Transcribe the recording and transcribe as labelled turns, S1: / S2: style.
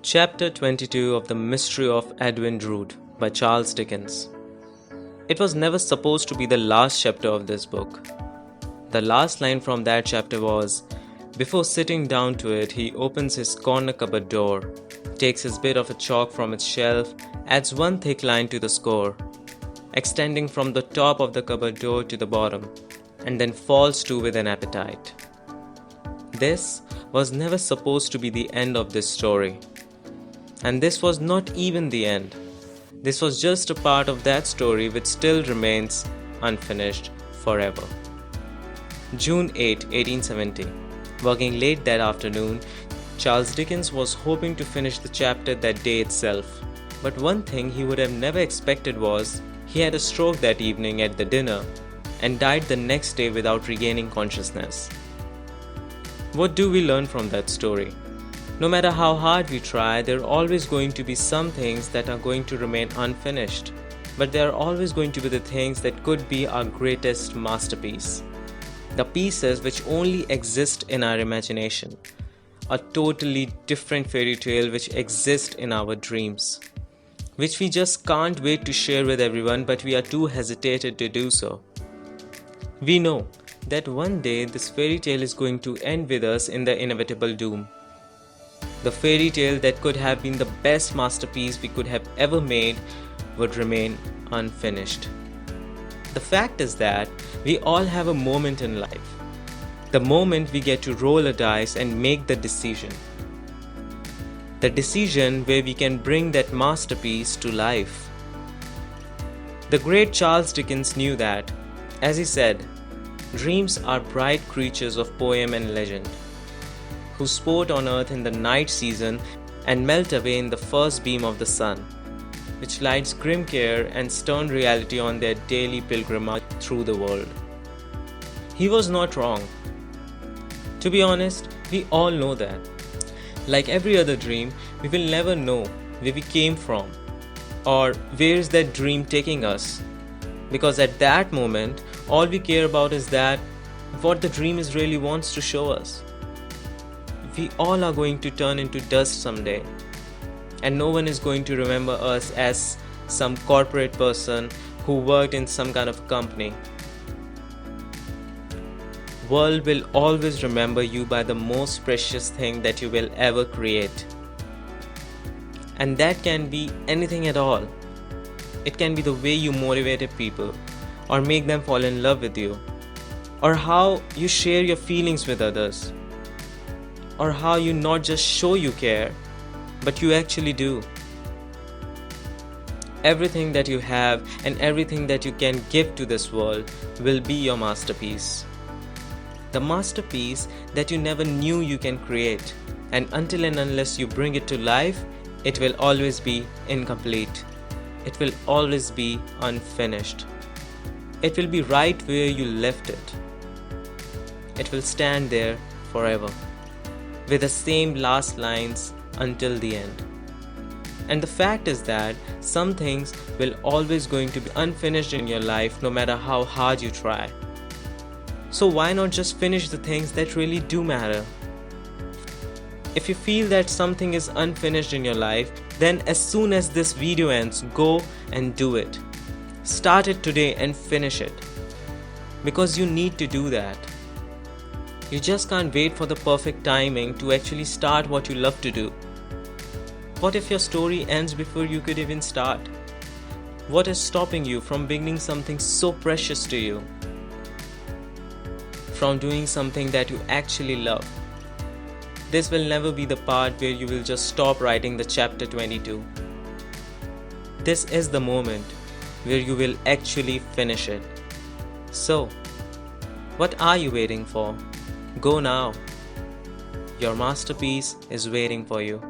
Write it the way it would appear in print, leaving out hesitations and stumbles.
S1: Chapter 22 of The Mystery of Edwin Drood by Charles Dickens. It was never supposed to be the last chapter of this book. The last line from that chapter was, before sitting down to it, he opens his corner cupboard door, takes his bit of a chalk from its shelf, adds one thick line to the score, extending from the top of the cupboard door to the bottom, and then falls to with an appetite. This was never supposed to be the end of this story. And this was not even the end. This was just a part of that story which still remains unfinished forever. June 8, 1870. Working late that afternoon, Charles Dickens was hoping to finish the chapter that day itself. But one thing he would have never expected was he had a stroke that evening at the dinner and died the next day without regaining consciousness. What do we learn from that story? No matter how hard we try, there are always going to be some things that are going to remain unfinished. But there are always going to be the things that could be our greatest masterpiece. The pieces which only exist in our imagination. A totally different fairy tale which exists in our dreams. Which we just can't wait to share with everyone, but we are too hesitated to do so. We know that one day this fairy tale is going to end with us in the inevitable doom. The fairy tale that could have been the best masterpiece we could have ever made would remain unfinished. The fact is that we all have a moment in life. The moment we get to roll a dice and make the decision. The decision where we can bring that masterpiece to life. The great Charles Dickens knew that. As he said, dreams are bright creatures of poem and legend, who sport on earth in the night season and melt away in the first beam of the sun, which lights grim care and stern reality on their daily pilgrimage through the world. He was not wrong. To be honest, we all know that. Like every other dream, we will never know where we came from or where is that dream taking us. Because at that moment, all we care about is that what the dream is really wants to show us. We all are going to turn into dust someday, and no one is going to remember us as some corporate person who worked in some kind of company. World will always remember you by the most precious thing that you will ever create. And that can be anything at all. It can be the way you motivated people, or make them fall in love with you, or how you share your feelings with others, or how you not just show you care, but you actually do. Everything that you have and everything that you can give to this world will be your masterpiece. The masterpiece that you never knew you can create, and until and unless you bring it to life, it will always be incomplete. It will always be unfinished. It will be right where you left it. It will stand there forever, with the same last lines until the end. And the fact is that some things will always going to be unfinished in your life no matter how hard you try. So why not just finish the things that really do matter? If you feel that something is unfinished in your life, then as soon as this video ends, go and do it. Start it today and finish it. Because you need to do that. You just can't wait for the perfect timing to actually start what you love to do. What if your story ends before you could even start? What is stopping you from beginning something so precious to you? From doing something that you actually love? This will never be the part where you will just stop writing the chapter 22. This is the moment where you will actually finish it. So, what are you waiting for? Go now. Your masterpiece is waiting for you.